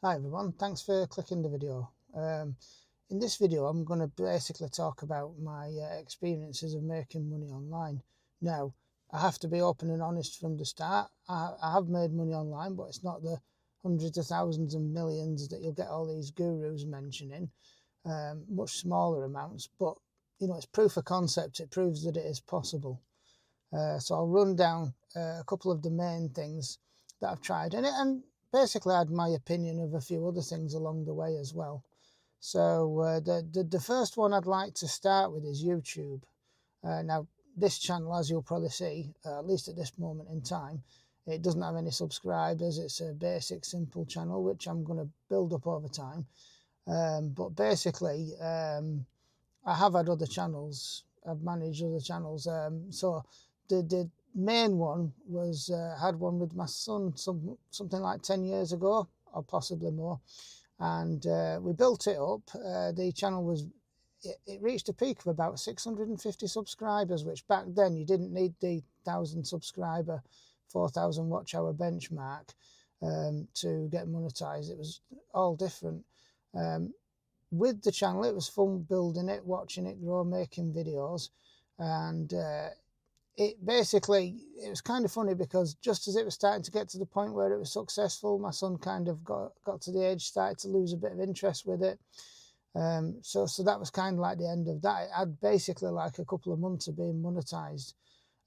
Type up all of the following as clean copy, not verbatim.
Hi everyone, thanks for clicking the video. In this video I'm going to basically talk about my experiences of making money online. Now, I have to be open and honest from the start. I have made money online, but it's not the hundreds of thousands and millions that you'll get all these gurus mentioning. Much smaller amounts, but it's proof of concept. It proves that it is possible. So I'll run down a couple of the main things that I've tried in it, and basically add my opinion of a few other things along the way as well. So the first one I'd like to start with is YouTube. Now, this channel, as you'll probably see, at least at this moment in time, it doesn't have any subscribers. It's a basic, simple channel, which I'm going to build up over time. But basically, I have had other channels. I've managed other channels. So the main one was had one with my son something like 10 years ago, or possibly more, and we built it up. The channel was it reached a peak of about 650 subscribers, which back then you didn't need the 1,000 subscriber 4,000 watch hour benchmark to get monetized. It was all different. With the channel, it was fun building it, watching it grow, making videos, and it was kind of funny because just as it was starting to get to the point where it was successful, my son kind of got to the age, started to lose a bit of interest with it. So that was kind of like the end of that. It had basically like a couple of months of being monetized.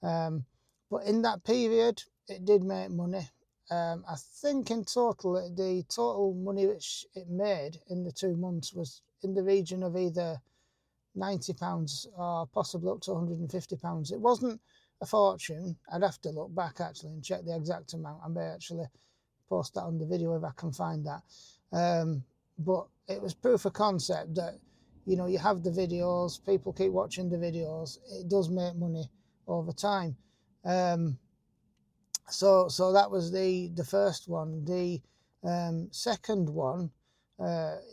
But in that period, it did make money. I think in total, the total money which it made in the 2 months was in the region of either £90 or possibly up to £150. It wasn't a fortune. I'd have to look back actually and check the exact amount. I may actually post that on the video if I can find that. But it was proof of concept that, you have the videos, people keep watching the videos, it does make money over time. So that was the first one. The second one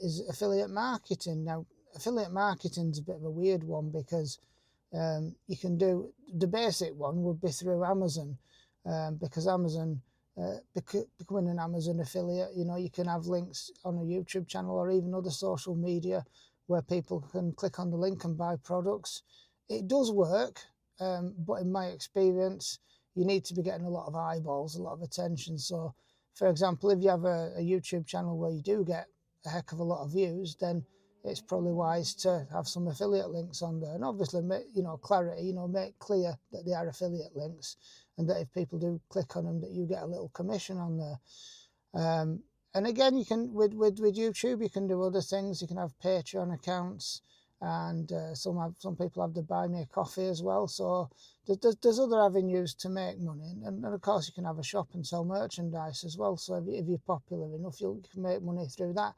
is affiliate marketing. Now, affiliate marketing is a bit of a weird one because you can do the basic one would be through Amazon, because Amazon, becoming an Amazon affiliate, you can have links on a YouTube channel or even other social media where people can click on the link and buy products. It does work, but in my experience, you need to be getting a lot of eyeballs, a lot of attention. So, for example, if you have a YouTube channel where you do get a heck of a lot of views, then it's probably wise to have some affiliate links on there, and obviously make clarity, make clear that they are affiliate links, and that if people do click on them, that you get a little commission on there. And again, you can with YouTube, you can do other things. You can have Patreon accounts, and some people have the buy me a coffee as well. So there's other avenues to make money, and of course you can have a shop and sell merchandise as well. So if you're popular enough, you can make money through that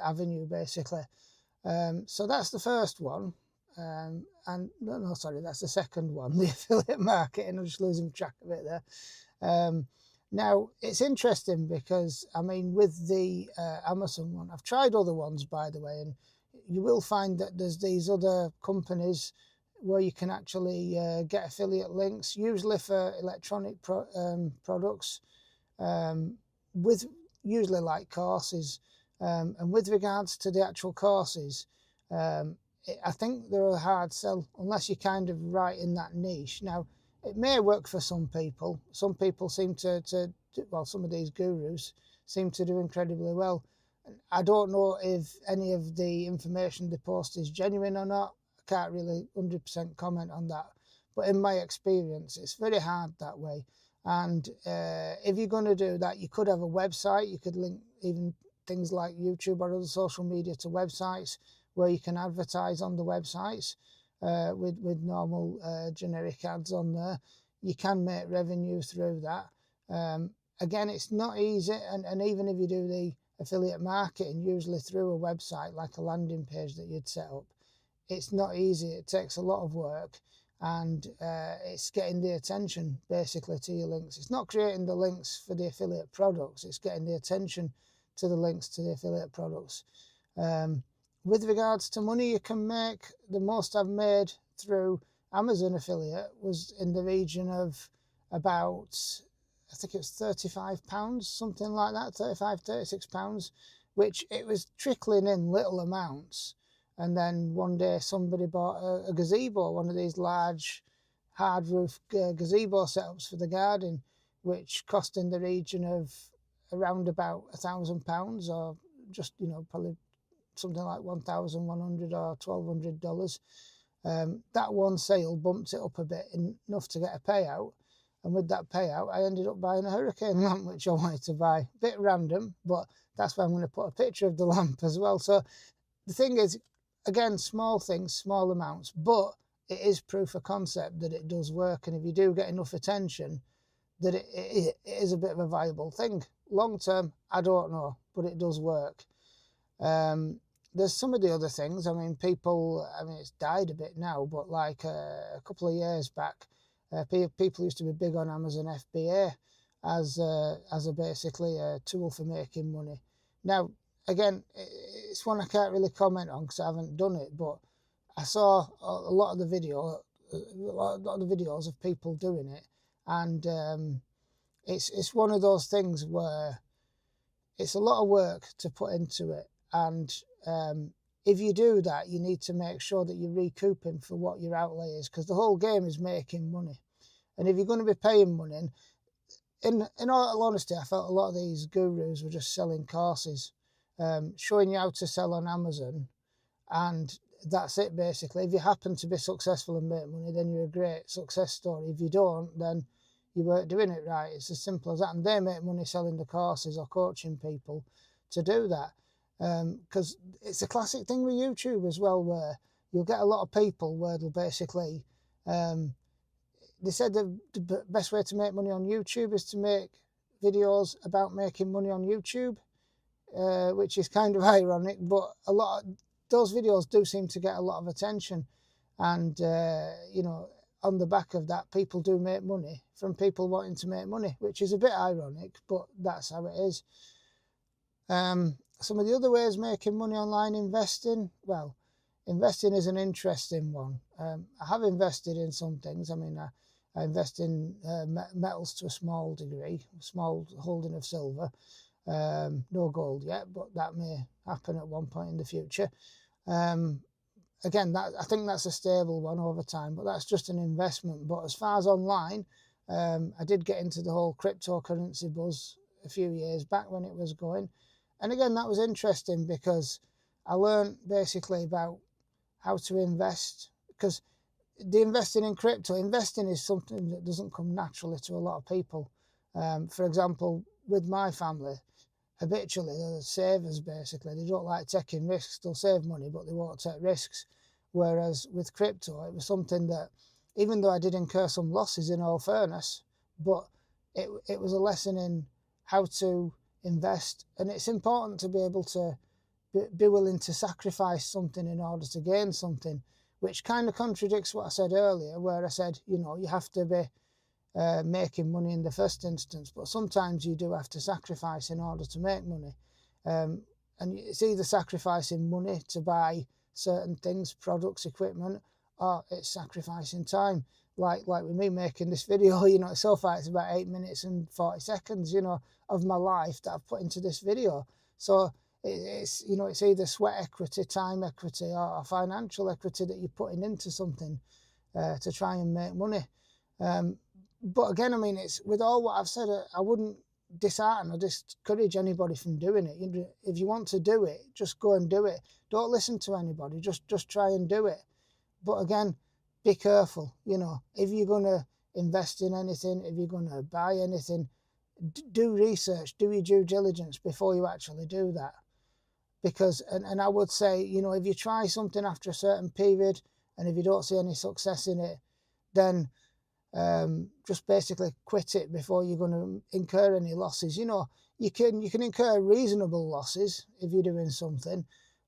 avenue basically. So that's the first one, and no, sorry, that's the second one, the affiliate marketing. I'm just losing track of it there. Now, it's interesting because, with the Amazon one, I've tried other ones, by the way, and you will find that there's these other companies where you can actually get affiliate links, usually for electronic products, with usually like courses. And with regards to the actual courses, I think they're a hard sell unless you're kind of right in that niche. Now, it may work for some people. Some people seem to some of these gurus seem to do incredibly well. I don't know if any of the information they post is genuine or not. I can't really 100% comment on that. But in my experience, it's very hard that way. And if you're going to do that, you could have a website. You could link even things like YouTube or other social media to websites where you can advertise on the websites. With normal generic ads on there. You can make revenue through that. Again, it's not easy, and even if you do the affiliate marketing, usually through a website like a landing page that you'd set up, it's not easy. It takes a lot of work, and it's getting the attention basically to your links. It's not creating the links for the affiliate products, it's getting the attention to the links to the affiliate products. With regards to money you can make, the most I've made through Amazon affiliate was in the region of about I think it was £35, something like that, 35, £36, which it was trickling in little amounts. And then one day somebody bought a gazebo, one of these large hard roof gazebo setups for the garden, which cost in the region of around about £1,000, or just, probably something like $1,100 or $1,200. That one sale bumped it up a bit, enough to get a payout. And with that payout, I ended up buying a hurricane lamp, which I wanted to buy. A bit random, but that's why I'm going to put a picture of the lamp as well. So the thing is, again, small things, small amounts, but it is proof of concept that it does work. And if you do get enough attention, that it is a bit of a viable thing. Long term, I don't know, but it does work. There's some of the other things. I mean, it's died a bit now, but like a couple of years back, people used to be big on Amazon FBA as basically a tool for making money. Now, again, it's one I can't really comment on because I haven't done it, but I saw a lot of the videos of people doing it, and it's one of those things where it's a lot of work to put into it, and if you do that, you need to make sure that you're recouping for what your outlay is, because the whole game is making money. And if you're going to be paying money, in all honesty, I felt a lot of these gurus were just selling courses, showing you how to sell on Amazon, and that's it basically. If you happen to be successful and make money, then you're a great success story. If you don't, then you weren't doing it right. It's as simple as that. And they make money selling the courses or coaching people to do that. Because it's a classic thing with YouTube as well, where you'll get a lot of people where they'll basically, they said the best way to make money on YouTube is to make videos about making money on YouTube, which is kind of ironic, but those videos do seem to get a lot of attention, and on the back of that, people do make money from people wanting to make money, which is a bit ironic, but that's how it is. Some of the other ways making money online, investing. Well, investing is an interesting one. I have invested in some things. I mean, I invest in metals to a small degree, small holding of silver. No gold yet, but that may happen at one point in the future. Again, I think that's a stable one over time, but that's just an investment. But as far as online, I did get into the whole cryptocurrency buzz a few years back when it was going. And again, that was interesting because I learned basically about how to invest, because the investing in crypto, investing is something that doesn't come naturally to a lot of people. For example, with my family, habitually, they're savers basically. They don't like taking risks. They'll save money, but they won't take risks. Whereas with crypto, it was something that, even though I did incur some losses in all fairness, but it was a lesson in how to invest. And it's important to be able to be willing to sacrifice something in order to gain something, which kind of contradicts what I said earlier, where I said, you have to be making money in the first instance, but sometimes you do have to sacrifice in order to make money. And it's either sacrificing money to buy certain things, products, equipment, or it's sacrificing time. Like with me making this video, so far it's about 8 minutes and 40 seconds, of my life that I've put into this video. So it's either sweat equity, time equity, or financial equity that you're putting into something to try and make money. But again, I mean, it's with all what I've said, I wouldn't dishearten or discourage anybody from doing it. If you want to do it, just go and do it. Don't listen to anybody. Just try and do it. But again, be careful. If you're going to invest in anything, if you're going to buy anything, do research, do your due diligence before you actually do that. Because, and I would say, if you try something after a certain period and if you don't see any success in it, then just basically quit it before you're going to incur any losses. You can incur reasonable losses if you're doing something,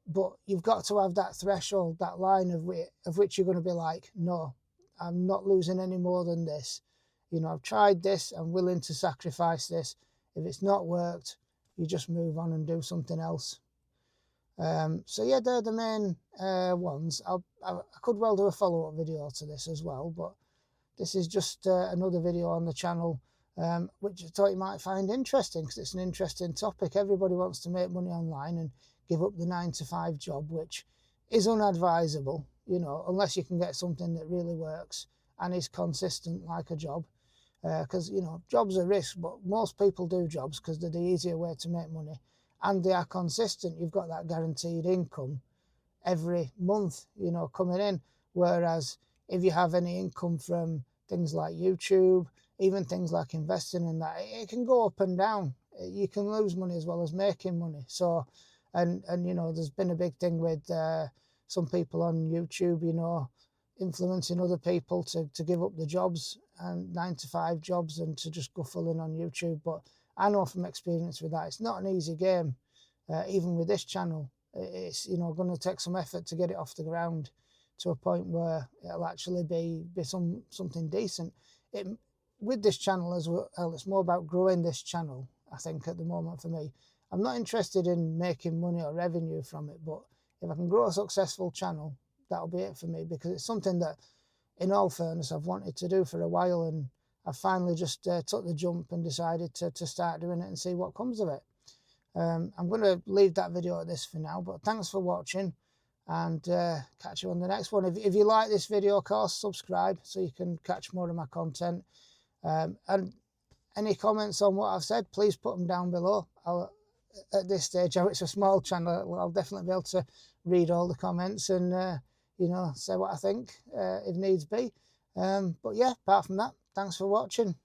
but you've got to have that threshold, that line of which you're going to be like, no, I'm not losing any more than this. I've tried this, I'm willing to sacrifice this. If it's not worked, you just move on and do something else. So yeah, they're the main ones. I could well do a follow-up video to this as well, but this is just another video on the channel which I thought you might find interesting because it's an interesting topic. Everybody wants to make money online and give up the 9 to 5 job, which is unadvisable, you know, unless you can get something that really works and is consistent like a job. Because, you know, jobs are risk, but most people do jobs because they're the easier way to make money and they are consistent. You've got that guaranteed income every month, you know, coming in. Whereas if you have any income from things like YouTube, even things like investing in that, it can go up and down. You can lose money as well as making money. So, and you know, there's been a big thing with some people on YouTube, you know, influencing other people to give up the jobs and 9 to 5 jobs and to just go full in on YouTube. But I know from experience with that, it's not an easy game. Even with this channel, it's, you know, going to take some effort to get it off the ground to a point where it'll actually be something decent. With this channel as well, it's more about growing this channel, I think, at the moment for me. I'm not interested in making money or revenue from it, but if I can grow a successful channel, that'll be it for me, because it's something that, in all fairness, I've wanted to do for a while, and I finally just took the jump and decided to start doing it and see what comes of it. I'm going to leave that video at this for now, but thanks for watching, and catch you on the next one. If you like this video, of course, subscribe so you can catch more of my content. And any comments on what I've said, please put them down below. At this stage, it's a small channel, I'll definitely be able to read all the comments and you know, say what I think if needs be. But yeah, apart from that, thanks for watching.